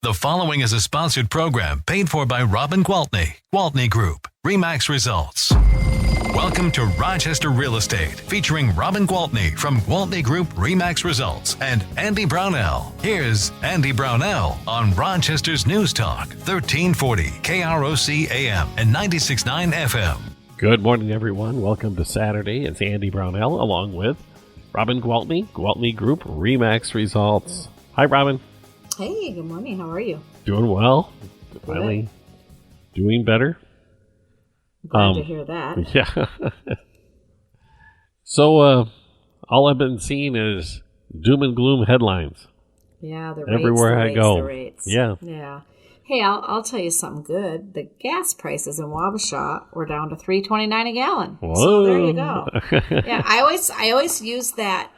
The following is a sponsored program paid for by Robin Gwaltney Group-RE Results. Welcome to Rochester Real Estate, featuring Robin Gwaltney from Gwaltney Group-RE Results and Andy Brownell. Here's Andy Brownell on Rochester's News Talk, 1340 KROC AM and 96.9 FM. Good morning, everyone. Welcome to Saturday. It's Andy Brownell along with Robin Gwaltney Group-RE Results. Hi, Robin. Hey, good morning. How are you? Doing well. Finally doing better. Glad to hear that. Yeah. So, all I've been seeing is doom and gloom headlines. Yeah, the everywhere I go. The rates. Yeah. Yeah. Hey, I'll tell you something good. The gas prices in Wabasha were down to $3.29 a gallon. Whoa. So there you go. Yeah, I always use that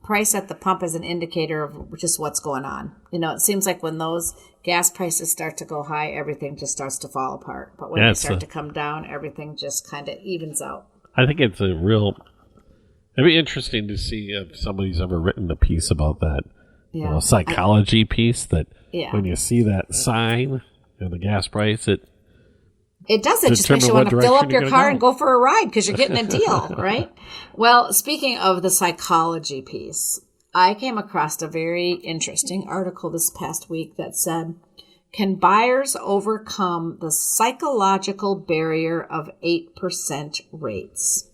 price at the pump as an indicator of just what's going on. You know, it seems like when those gas prices start to go high, everything just starts to fall apart. But when they start to come down, everything just kind of evens out. I think it's it'd be interesting to see if somebody's ever written a piece about that. Yeah. You know, psychology piece that when you see that sign and the gas price, it does. It just makes you want to fill up your car and go for a ride because you're getting a deal, right? Well, speaking of the psychology piece, I came across a very interesting article this past week that said, can buyers overcome the psychological barrier of 8% rates?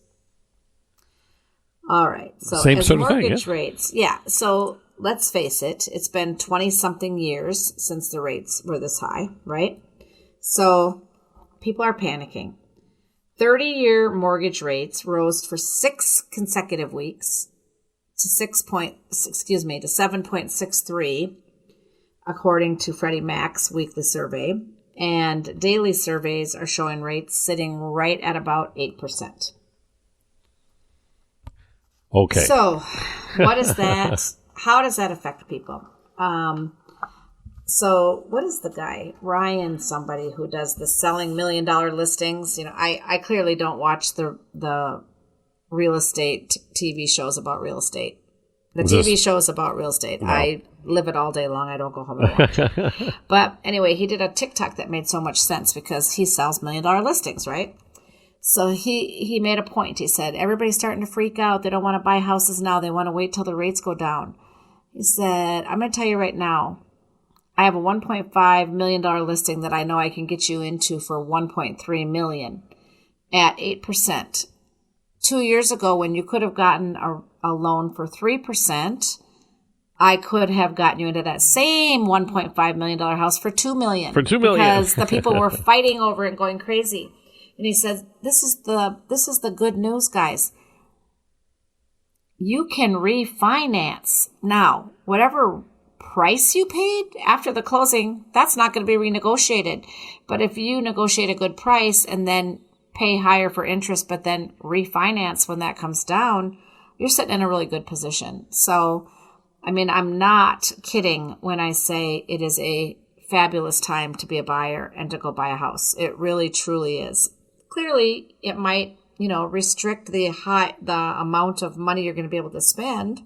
All right. So same as sort of mortgage thing, rates, so let's face it, it's been 20-something years since the rates were this high, right? So people are panicking. 30-year mortgage rates rose for 6 consecutive weeks to 7.63, according to Freddie Mac's weekly survey. And daily surveys are showing rates sitting right at about 8%. Okay. So what is that? How does that affect people? So what is the guy, Ryan, somebody who does the selling $1 million listings? You know, I clearly don't watch the real estate TV shows about real estate. The TV shows about real estate. No. I live it all day long. I don't go home and watch it. But anyway, he did a TikTok that made so much sense because he sells $1 million listings, right? So he made a point. He said, everybody's starting to freak out. They don't want to buy houses now. They want to wait till the rates go down. He said, I'm going to tell you right now, I have a $1.5 million listing that I know I can get you into for $1.3 million at 8%. 2 years ago, when you could have gotten a loan for 3%, I could have gotten you into that same $1.5 million house for $2 million. For $2 million. Because the people were fighting over it and going crazy. And he says, this is the good news, guys. You can refinance. Now, whatever price you paid after the closing, that's not going to be renegotiated. But if you negotiate a good price and then pay higher for interest, but then refinance when that comes down, you're sitting in a really good position. So, I mean, I'm not kidding when I say it is a fabulous time to be a buyer and to go buy a house. It really, truly is. Clearly, it might, restrict the amount of money you're going to be able to spend.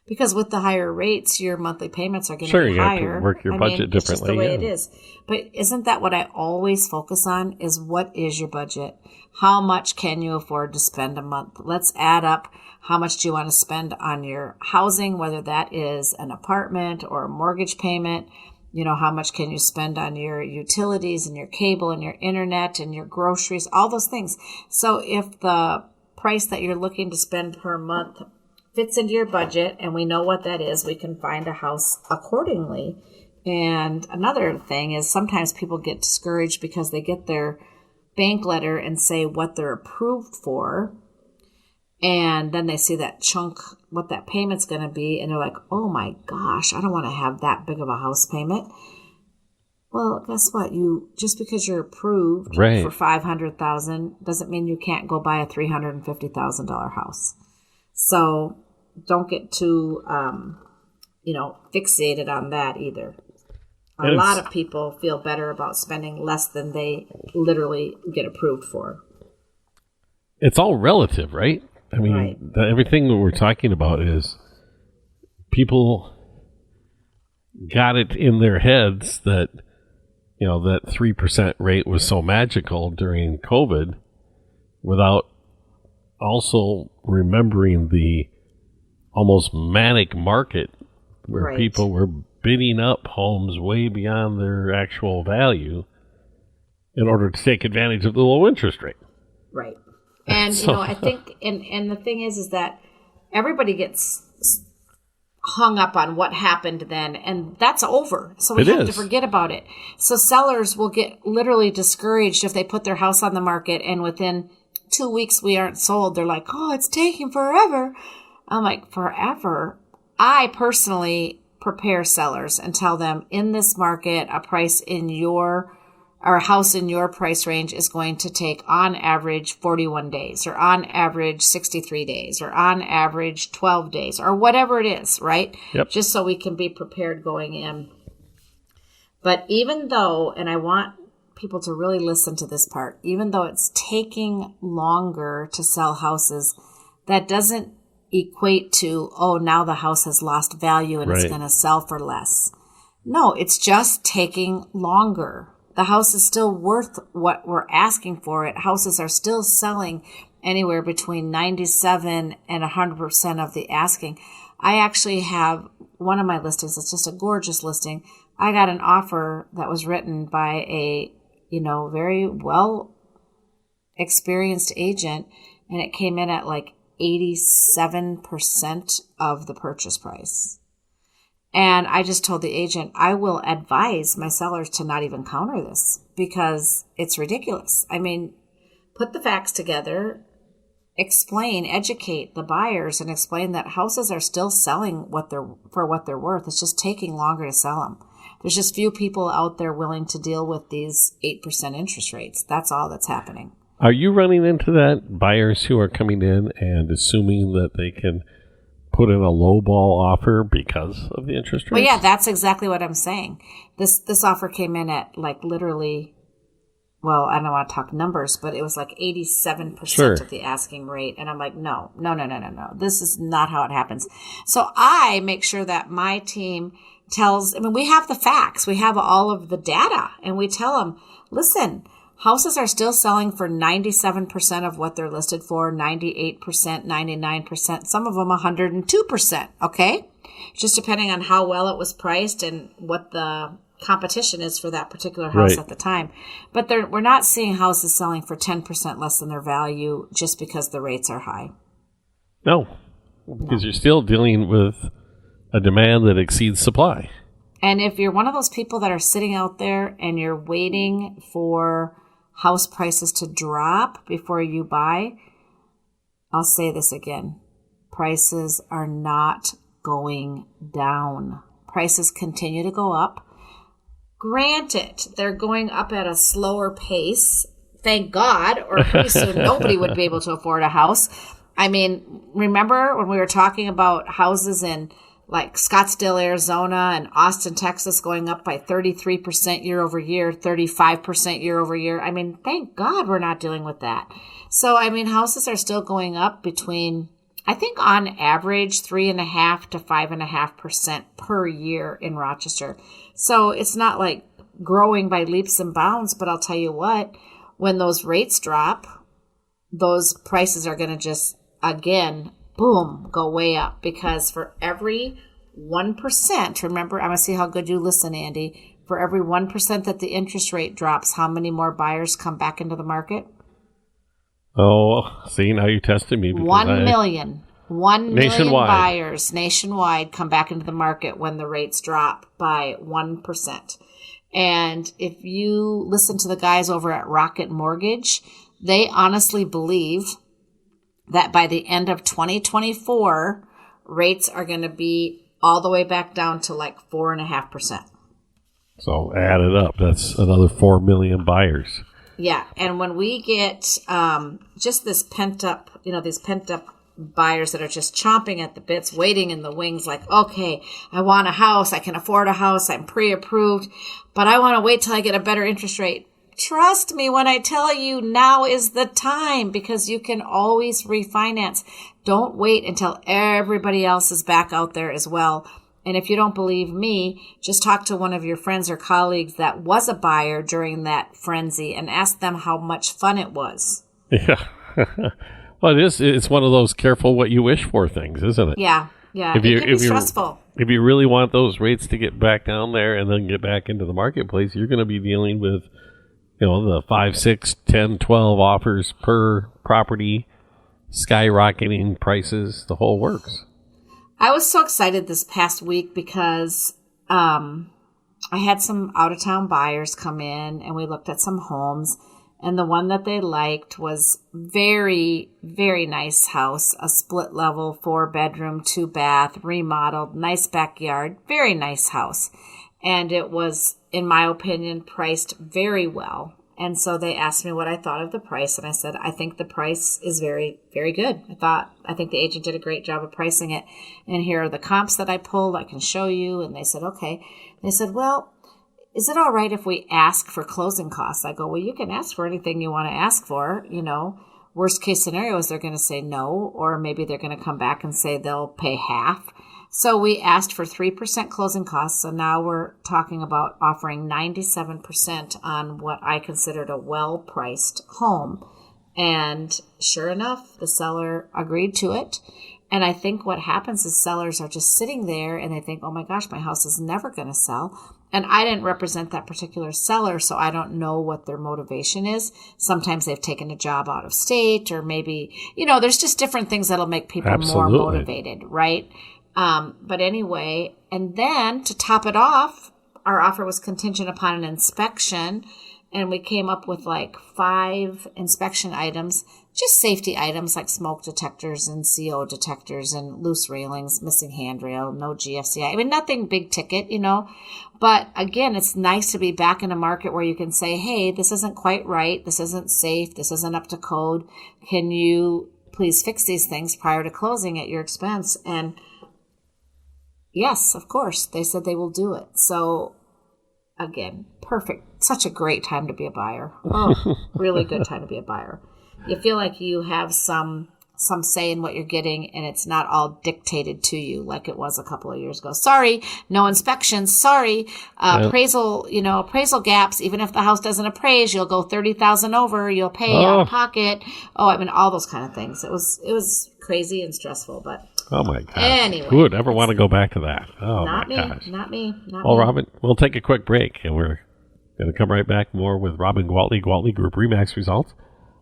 Because with the higher rates, your monthly payments are going to be higher. Sure, you have to work your budget differently. It's just the way it is. But isn't that what I always focus on, is what is your budget? How much can you afford to spend a month? Let's add up how much do you want to spend on your housing, whether that is an apartment or a mortgage payment. How much can you spend on your utilities and your cable and your internet and your groceries, all those things. So if the price that you're looking to spend per month fits into your budget, and we know what that is, we can find a house accordingly. And another thing is sometimes people get discouraged because they get their bank letter and say what they're approved for, and then they see that chunk, what that payment's going to be, and they're like, oh my gosh, I don't want to have that big of a house payment. Well, guess what? Just because you're approved for $500,000 doesn't mean you can't go buy a $350,000 house. So don't get too, fixated on that either. A lot of people feel better about spending less than they literally get approved for. It's all relative, right? I mean, everything that we're talking about is people got it in their heads that, that 3% rate was so magical during COVID without also remembering the almost manic market where people were bidding up homes way beyond their actual value in order to take advantage of the low interest rate. Right. And, I think, and the thing is that everybody gets hung up on what happened then, and that's over. So we have to forget about it. So sellers will get literally discouraged if they put their house on the market and within 2 weeks we aren't sold. They're like, oh, it's taking forever. I'm like, forever? I personally prepare sellers and tell them in this market, a price in your or a house in your price range is going to take on average 41 days or on average 63 days or on average 12 days or whatever it is, right? Yep. Just so we can be prepared going in. But even though, and I want people to really listen to this part, even though it's taking longer to sell houses, that doesn't equate to, oh, now the house has lost value and it's going to sell for less. No, it's just taking longer. The house is still worth what we're asking for it. Houses are still selling anywhere between 97 and 100% of the asking. I actually have one of my listings. It's just a gorgeous listing. I got an offer that was written by a, very well experienced agent, and it came in at like 87% of the purchase price. And I just told the agent, I will advise my sellers to not even counter this because it's ridiculous. I mean, put the facts together, explain, educate the buyers, and explain that houses are still selling for what they're worth. It's just taking longer to sell them. There's just few people out there willing to deal with these 8% interest rates. That's all that's happening. Are you running into that? Buyers who are coming in and assuming that they can put in a low ball offer because of the interest rate? Well, yeah, that's exactly what I'm saying. This offer came in at like literally, well, I don't want to talk numbers, but it was like 87% of the asking rate. And I'm like, no. This is not how it happens. So I make sure that my team we have the facts. We have all of the data. And we tell them, listen, houses are still selling for 97% of what they're listed for, 98%, 99%, some of them 102%, okay? Just depending on how well it was priced and what the competition is for that particular house at the time. But we're not seeing houses selling for 10% less than their value just because the rates are high. No, because you're still dealing with a demand that exceeds supply. And if you're one of those people that are sitting out there and you're waiting for house prices to drop before you buy, I'll say this again. Prices are not going down. Prices continue to go up. Granted, they're going up at a slower pace. Thank God, or pretty soon nobody would be able to afford a house. I mean, remember when we were talking about houses in like Scottsdale, Arizona, and Austin, Texas going up by 33% year over year, 35% year over year. I mean, thank God we're not dealing with that. So, I mean, houses are still going up between, I think on average, 3.5% to 5.5% per year in Rochester. So it's not like growing by leaps and bounds, but I'll tell you what, when those rates drop, those prices are going to just, again, boom, go way up, because for every 1%, remember, I'm going to see how good you listen, Andy, for every 1% that the interest rate drops, how many more buyers come back into the market? Oh, see, now you tested me. 1 million. 1 million buyers nationwide come back into the market when the rates drop by 1%. And if you listen to the guys over at Rocket Mortgage, they honestly believe that by the end of 2024, rates are going to be all the way back down to like 4.5%. So add it up. That's another 4 million buyers. Yeah. And when we get just this pent up, these pent up buyers that are just chomping at the bits, waiting in the wings, like, okay, I want a house. I can afford a house. I'm pre-approved, but I want to wait till I get a better interest rate. Trust me when I tell you now is the time, because you can always refinance. Don't wait until everybody else is back out there as well And if you don't believe me, just talk to one of your friends or colleagues that was a buyer during that frenzy and ask them how much fun it was. Yeah. Well, it is. It's one of those careful what you wish for things, isn't it? Yeah. It can be stressful. If you really want those rates to get back down there and then get back into the marketplace, you're going to be dealing with, the 5, 6, 10, 12 offers per property, skyrocketing prices, the whole works. I was so excited this past week because I had some out-of-town buyers come in and we looked at some homes. And the one that they liked was very, very nice house, a split level, 4-bedroom, 2-bath, remodeled, nice backyard, very nice house. And it was, in my opinion, priced very well. And so they asked me what I thought of the price. And I said, I think the price is very, very good. I think the agent did a great job of pricing it. And here are the comps that I pulled. I can show you. And they said, okay. They said, well, is it all right if we ask for closing costs? I go, well, you can ask for anything you want to ask for. Worst case scenario is they're going to say no, or maybe they're going to come back and say they'll pay half. So we asked for 3% closing costs. So now we're talking about offering 97% on what I considered a well-priced home. And sure enough, the seller agreed to it. And I think what happens is sellers are just sitting there and they think, oh my gosh, my house is never going to sell. And I didn't represent that particular seller, so I don't know what their motivation is. Sometimes they've taken a job out of state, or maybe, there's just different things that'll make people more motivated, right? But anyway, and then to top it off, our offer was contingent upon an inspection. And we came up with like 5 inspection items, just safety items like smoke detectors and CO detectors and loose railings, missing handrail, no GFCI. I mean, nothing big ticket, But again, it's nice to be back in a market where you can say, hey, this isn't quite right. This isn't safe. This isn't up to code. Can you please fix these things prior to closing at your expense? And yes, of course, they said they will do it. So again, perfect. Such a great time to be a buyer. Oh, really good time to be a buyer. You feel like you have some say in what you're getting, and it's not all dictated to you like it was a couple of years ago. Sorry, no inspections. Sorry, appraisal gaps. Even if the house doesn't appraise, you'll go $30,000 over. You'll pay out of pocket. Oh, I mean, all those kind of things. It was crazy and stressful, but. Oh my God! Anyway, who would ever want to go back to that? Oh not my gosh! Not me. Well, Robin, we'll take a quick break, and we're going to come right back more with Robin Gwaltney, Gwaltney Group-RE results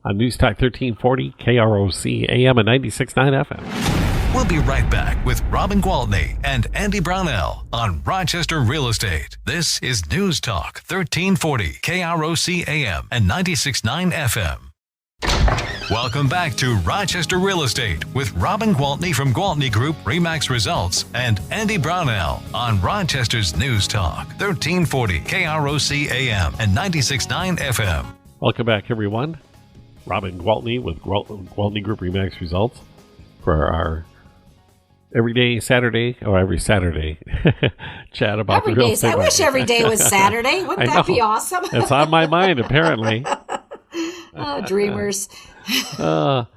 on News Talk 1340 KROC AM and 96.9 FM. We'll be right back with Robin Gwaltney and Andy Brownell on Rochester Real Estate. This is News Talk 1340 KROC AM and 96.9 FM. Welcome back to Rochester Real Estate with Robin Gwaltney from Gwaltney Group-RE results and Andy Brownell on Rochester's News Talk 1340 KROC AM and 96.9 FM. Welcome back, everyone. Robin Gwaltney with Gwaltney Group-RE results for our every Saturday chat about the real estate. I wish every day was Saturday. Wouldn't that be awesome? It's on my mind, apparently. Dreamers. What's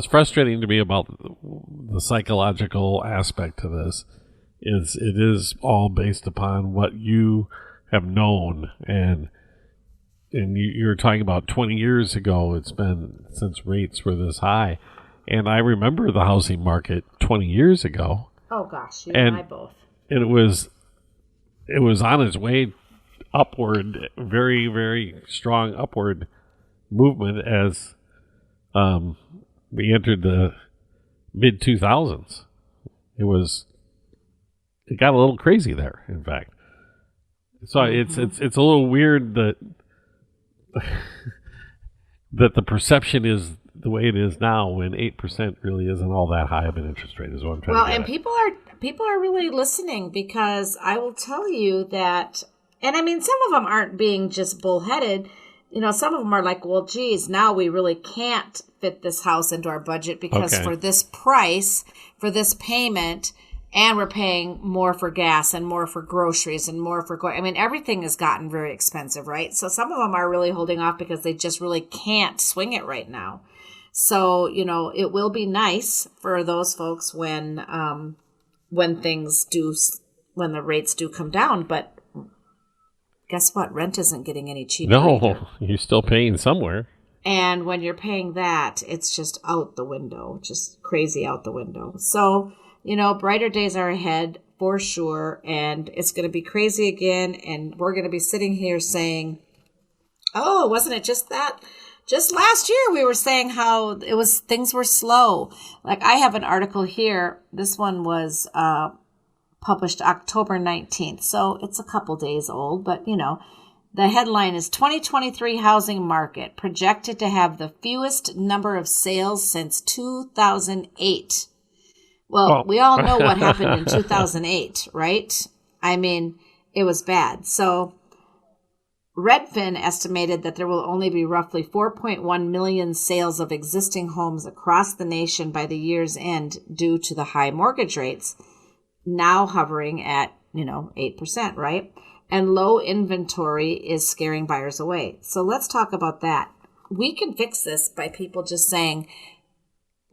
frustrating to me about the psychological aspect to this is it is all based upon what you have known, and you're talking about 20 years ago. It's been since rates were this high, and I remember the housing market 20 years ago. Oh gosh, you and I both. And it was on its way upward, very, very strong upward movement as we entered the mid 2000s. It got a little crazy there, in fact. So it's a little weird that that the perception is the way it is now, when 8% really isn't all that high of an interest rate, is what I'm trying to get at. People are really listening, because I will tell you that. And I mean, some of them aren't being just bullheaded. Some of them are like, well, geez, now we really can't fit this house into our budget because for this price, for this payment, and we're paying more for gas and more for groceries and more for everything has gotten very expensive, right? So some of them are really holding off because they just really can't swing it right now. So, it will be nice for those folks when the rates do come down. But guess what? Rent isn't getting any cheaper. No, you're still paying somewhere. And when you're paying that, it's just out the window, just crazy out the window. So, brighter days are ahead for sure. And it's going to be crazy again. And we're going to be sitting here saying, oh, wasn't it just that? Just last year, we were saying how things were slow. Like, I have an article here. This one was published October 19th. So it's a couple days old, but the headline is 2023 housing market projected to have the fewest number of sales since 2008. Well, we all know what happened in 2008, right? I mean, it was bad. So Redfin estimated that there will only be roughly 4.1 million sales of existing homes across the nation by the year's end due to the high mortgage rates, now hovering at, 8%, right? And low inventory is scaring buyers away. So let's talk about that. We can fix this by people just saying,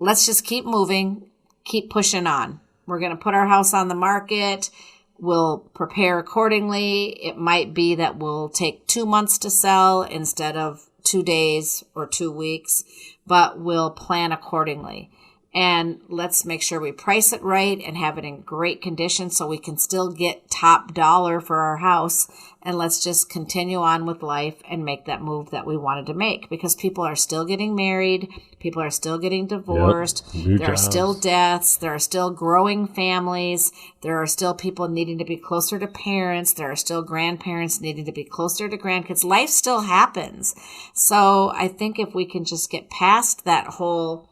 let's just keep moving, keep pushing on. We're going to put our house on the market. We'll prepare accordingly. It might be that we'll take 2 months to sell instead of 2 days or 2 weeks, but we'll plan accordingly. And let's make sure we price it right and have it in great condition so we can still get top dollar for our house. And let's just continue on with life and make that move that we wanted to make, because people are still getting married. People are still getting divorced. Yep. There are still deaths. There are still growing families. There are still people needing to be closer to parents. There are still grandparents needing to be closer to grandkids. Life still happens. So I think if we can just get past that whole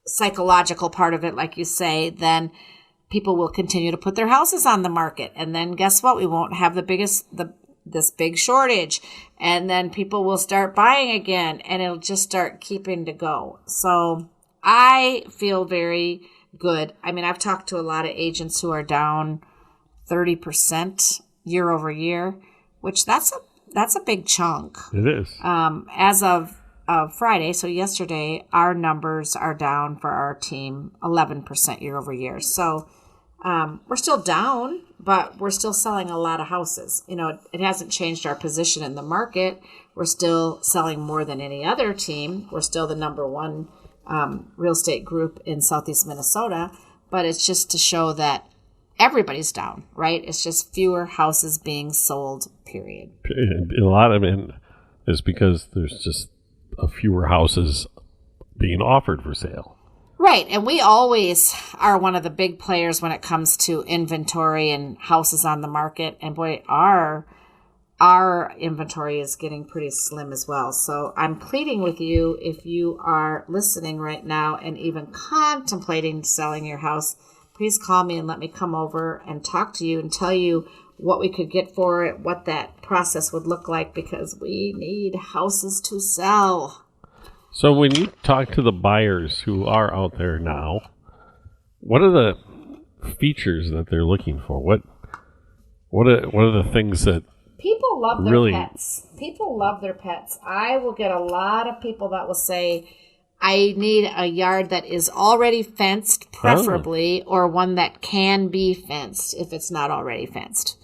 psychological part of it, like you say, then people will continue to put their houses on the market. And then guess what? We won't have this big shortage. And then people will start buying again, and it'll just start keeping to go. So I feel very good. I mean, I've talked to a lot of agents who are down 30% year over year, which that's a big chunk. It is. As of Friday, so yesterday, our numbers are down for our team 11% year over year. So we're still down, but we're still selling a lot of houses. It hasn't changed our position in the market. We're still selling more than any other team. We're still the number one real estate group in Southeast Minnesota, but it's just to show that everybody's down, right? It's just fewer houses being sold, period. A lot of it is because there's just fewer houses being offered for sale. Right. And we always are one of the big players when it comes to inventory and houses on the market. And boy, our inventory is getting pretty slim as well. So I'm pleading with you, if you are listening right now and even contemplating selling your house, please call me and let me come over and talk to you and tell you what we could get for it, what that process would look like, because we need houses to sell. So when you talk to the buyers who are out there now, what are the features that they're looking for? What are the things that people love their really pets? People love their pets. I will get a lot of people that will say, I need a yard that is already fenced, preferably, or one that can be fenced if it's not already fenced.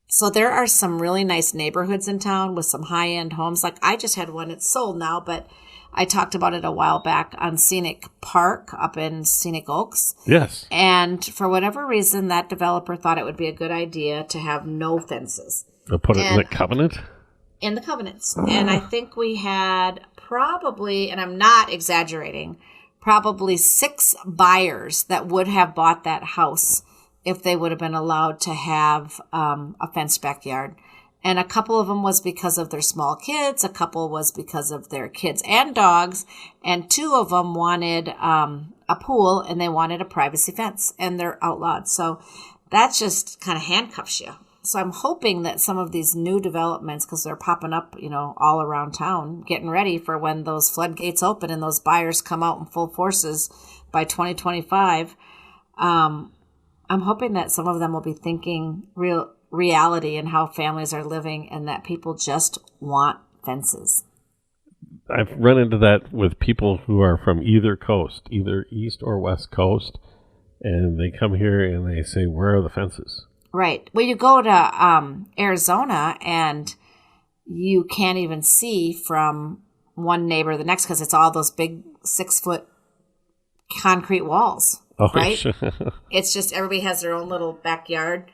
So there are some really nice neighborhoods in town with some high-end homes. Like I just had one, it's sold now, but I talked about it a while back on Scenic Park up in Scenic Oaks. Yes. And for whatever reason, that developer thought it would be a good idea to have no fences. They'll put it in the covenant? In the covenants. And I think we had probably, and I'm not exaggerating, probably 6 buyers that would have bought that house if they would have been allowed to have a fenced backyard. And a couple of them was because of their small kids. A couple was because of their kids and dogs. And 2 of them wanted a pool, and they wanted a privacy fence, and they're outlawed. So that just kind of handcuffs you. So I'm hoping that some of these new developments, because they're popping up, all around town, getting ready for when those floodgates open and those buyers come out in full forces by 2025, I'm hoping that some of them will be thinking reality and how families are living, and that people just want fences. I've run into that with people who are from either coast, either east or west coast, and they come here and they say, "Where are the fences?" Right. Well, you go to Arizona and you can't even see from one neighbor to the next because it's all those big 6-foot concrete walls. Oh, right? sure. It's just everybody has their own little backyard,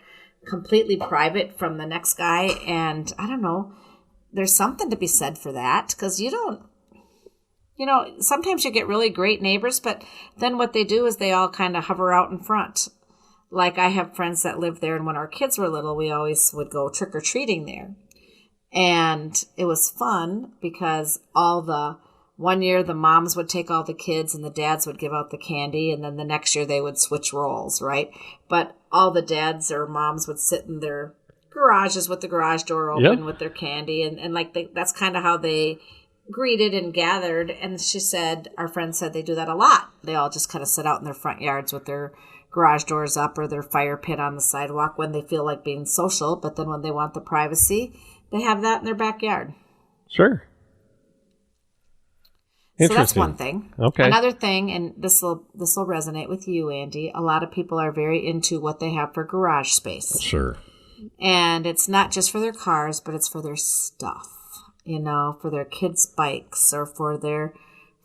completely private from the next guy. And I don't know, there's something to be said for that because you don't, sometimes you get really great neighbors, but then what they do is they all kind of hover out in front. Like I have friends that live there, and when our kids were little, we always would go trick-or-treating there. And it was fun because one year the moms would take all the kids and the dads would give out the candy, and then the next year they would switch roles, right? But all the dads or moms would sit in their garages with the garage door open with their candy, and that's kind of how they greeted and gathered. And our friend said they do that a lot. They all just kind of sit out in their front yards with their garage doors up or their fire pit on the sidewalk when they feel like being social, but then when they want the privacy, they have that in their backyard. Sure. So that's one thing. Okay. Another thing, and this will resonate with you, Andy, a lot of people are very into what they have for garage space. Sure. And it's not just for their cars, but it's for their stuff, for their kids' bikes or for their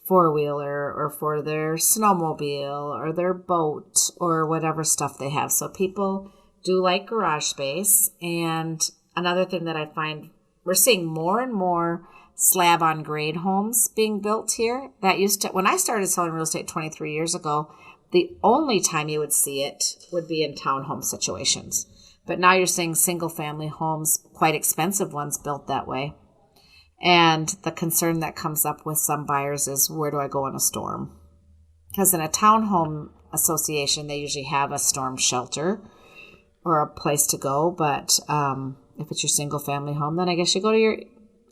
four-wheeler or for their snowmobile or their boat or whatever stuff they have. So people do like garage space. And another thing that I find, we're seeing more and more slab on grade homes being built here. That when I started selling real estate 23 years ago, the only time you would see it would be in townhome situations. But now you're seeing single family homes, quite expensive ones, built that way. And the concern that comes up with some buyers is, where do I go in a storm? Because in a townhome association, they usually have a storm shelter or a place to go. But if it's your single family home, then I guess you go to your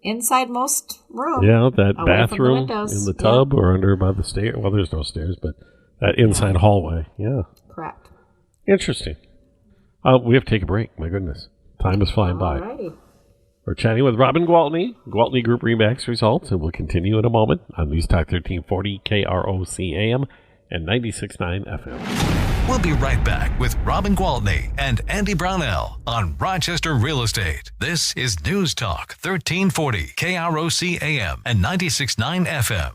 inside most room. Yeah, that bathroom in the tub or under by the stairs. Well, there's no stairs, but that inside hallway. Yeah. Correct. Interesting. We have to take a break. My goodness. Time is flying by. Alrighty. We're chatting with Robin Gwaltney, Gwaltney Group Remax Results, and we'll continue in a moment on News Talk 1340 KROC AM and 96.9 FM. We'll be right back with Robin Gwaltney and Andy Brownell on Rochester Real Estate. This is News Talk 1340 KROC AM and 96.9 FM.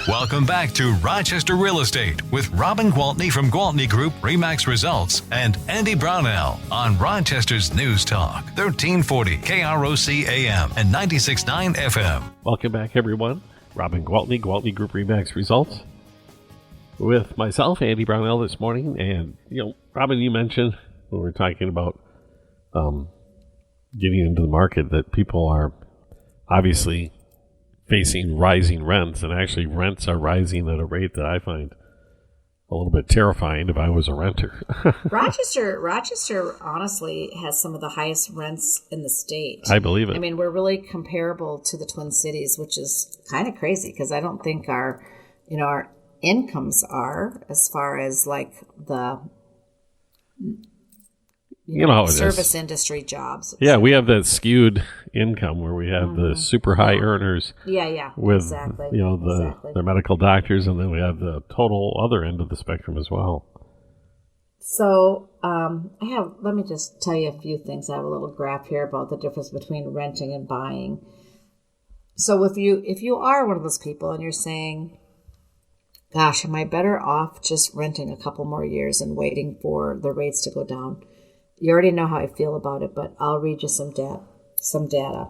Welcome back to Rochester Real Estate with Robin Gwaltney from Gwaltney Group Remax Results and Andy Brownell on Rochester's News Talk 1340 KROC AM and 96.9 FM. Welcome back, everyone. Robin Gwaltney, Gwaltney Group Remax Results, with myself, Andy Brownell, this morning. And, Robin, you mentioned when we were talking about getting into the market that people are obviously facing rising rents, and actually rents are rising at a rate that I find a little bit terrifying if I was a renter. Rochester honestly has some of the highest rents in the state. I believe it. I mean, we're really comparable to the Twin Cities, which is kind of crazy because I don't think our incomes are as far as like the service industry jobs. Yeah, we have that skewed income where we have the super high earners. Yeah, with exactly. The medical doctors, and then we have the total other end of the spectrum as well. So let me just tell you a few things. I have a little graph here about the difference between renting and buying. So if you are one of those people and you're saying, gosh, am I better off just renting a couple more years and waiting for the rates to go down? You already know how I feel about it, but I'll read you some data.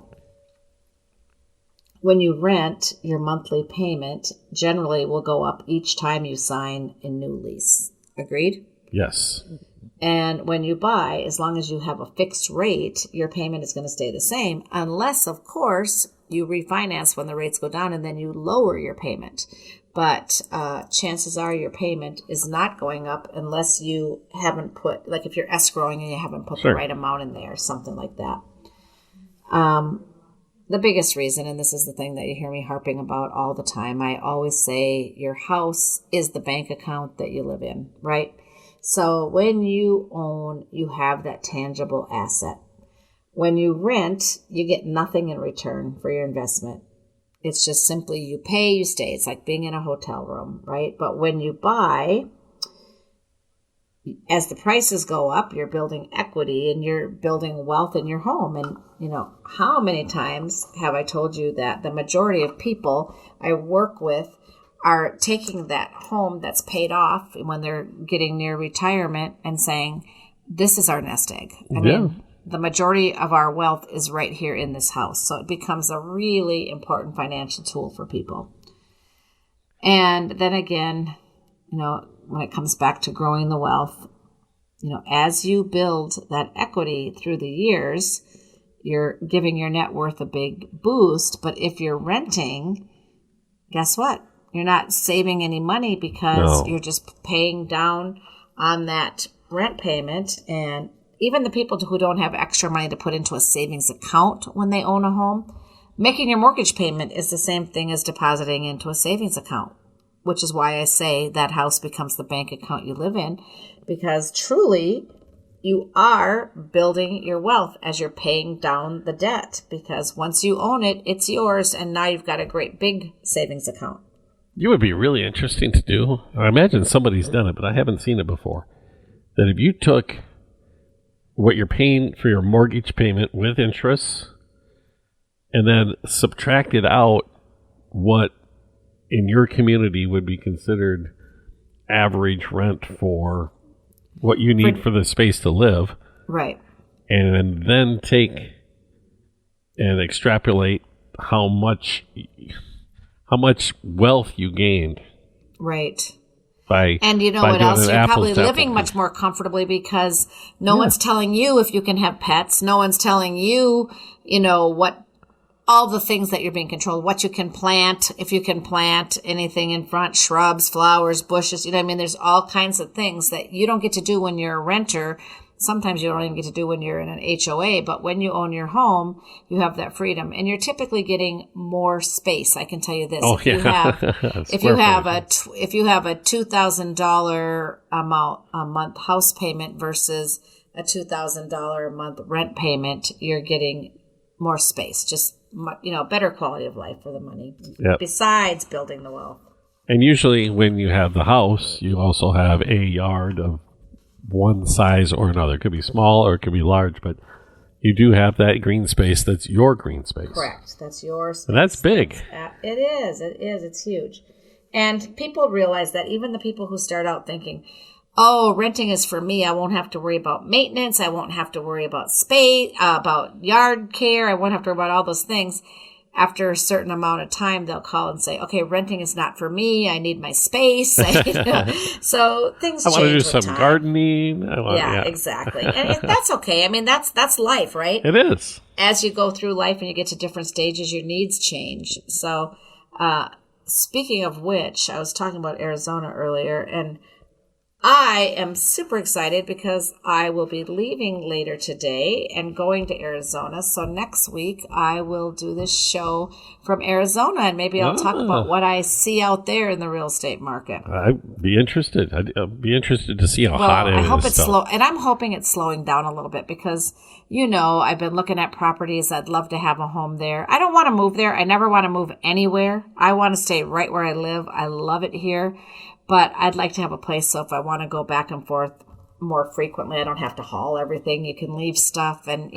When you rent, your monthly payment generally will go up each time you sign a new lease. Agreed? Yes. And when you buy, as long as you have a fixed rate, your payment is going to stay the same, unless, of course, you refinance when the rates go down and then you lower your payment. But chances are your payment is not going up unless you haven't put, like if you're escrowing and you haven't put the right amount in there, something like that. The biggest reason, and this is the thing that you hear me harping about all the time, I always say your house is the bank account that you live in, right? So when you own, you have that tangible asset. When you rent, you get nothing in return for your investment. It's just simply you pay, you stay. It's like being in a hotel room, right? But when you buy, as the prices go up, you're building equity and you're building wealth in your home. And, how many times have I told you that the majority of people I work with are taking that home that's paid off when they're getting near retirement and saying, this is our nest egg. I mean, the majority of our wealth is right here in this house. So it becomes a really important financial tool for people. And then again, when it comes back to growing the wealth, as you build that equity through the years, you're giving your net worth a big boost. But if you're renting, guess what? You're not saving any money because you're just paying down on that rent payment. And even the people who don't have extra money to put into a savings account when they own a home, making your mortgage payment is the same thing as depositing into a savings account, which is why I say that house becomes the bank account you live in, because truly you are building your wealth as you're paying down the debt, because once you own it, it's yours, and now you've got a great big savings account. You would be really interesting to do. I imagine somebody's done it, but I haven't seen it before. That if you took what you're paying for your mortgage payment with interest and then subtracted out what in your community would be considered average rent for what you need for the space to live. Right. And then take and extrapolate how much wealth you gained. Right. And what else? You're probably living much more comfortably because no one's telling you if you can have pets. No one's telling you, what all the things that you're being controlled, what you can plant, if you can plant anything in front, shrubs, flowers, bushes. There's all kinds of things that you don't get to do when you're a renter. Sometimes you don't even get to do when you're in an HOA, but when you own your home, you have that freedom, and you're typically getting more space. I can tell you this: if you have a $2,000 amount a month house payment versus a $2,000 a month rent payment, you're getting more space, just better quality of life for the money. Yep. Besides building the wealth. And usually, when you have the house, you also have a yard of one size or another. It could be small or it could be large, but you do have that green space that's your green space. Correct. That's your space. And that's big. It is. It's huge. And people realize that, even the people who start out thinking, renting is for me. I won't have to worry about maintenance. I won't have to worry about space, about yard care. I won't have to worry about all those things. After a certain amount of time, they'll call and say, okay, renting is not for me. I need my space. So things change. I want to do some time. Gardening. Exactly. And that's okay. I mean, that's life, right? It is. As you go through life and you get to different stages, your needs change. So speaking of which, I was talking about Arizona earlier, and I am super excited because I will be leaving later today and going to Arizona. So next week I will do this show from Arizona, and maybe I'll talk about what I see out there in the real estate market. I'd be interested. I'd be interested to see how hot it is. I hope it's slow, and I'm hoping it's slowing down a little bit because, I've been looking at properties. I'd love to have a home there. I don't want to move there. I never want to move anywhere. I want to stay right where I live. I love it here. But I'd like to have a place so if I want to go back and forth more frequently, I don't have to haul everything. You can leave stuff and,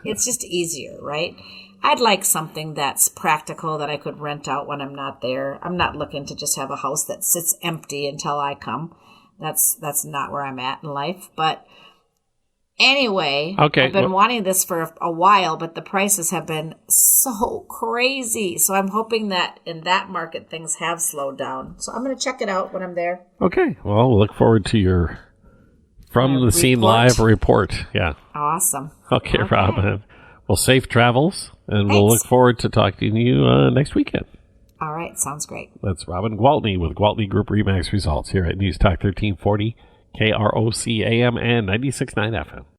it's just easier, right? I'd like something that's practical that I could rent out when I'm not there. I'm not looking to just have a house that sits empty until I come. That's not where I'm at in life. But anyway, I've been wanting this for a while, but the prices have been so crazy. So I'm hoping that in that market, things have slowed down. So I'm going to check it out when I'm there. Okay. Well, we'll look forward to your From the Scene Live report. Yeah. Awesome. Okay. Robin. Well, safe travels, and we'll look forward to talking to you next weekend. All right. Sounds great. That's Robin Gwaltney with Gwaltney Group-RE Results here at News Talk 1340. KROC AM and 96.9 FM.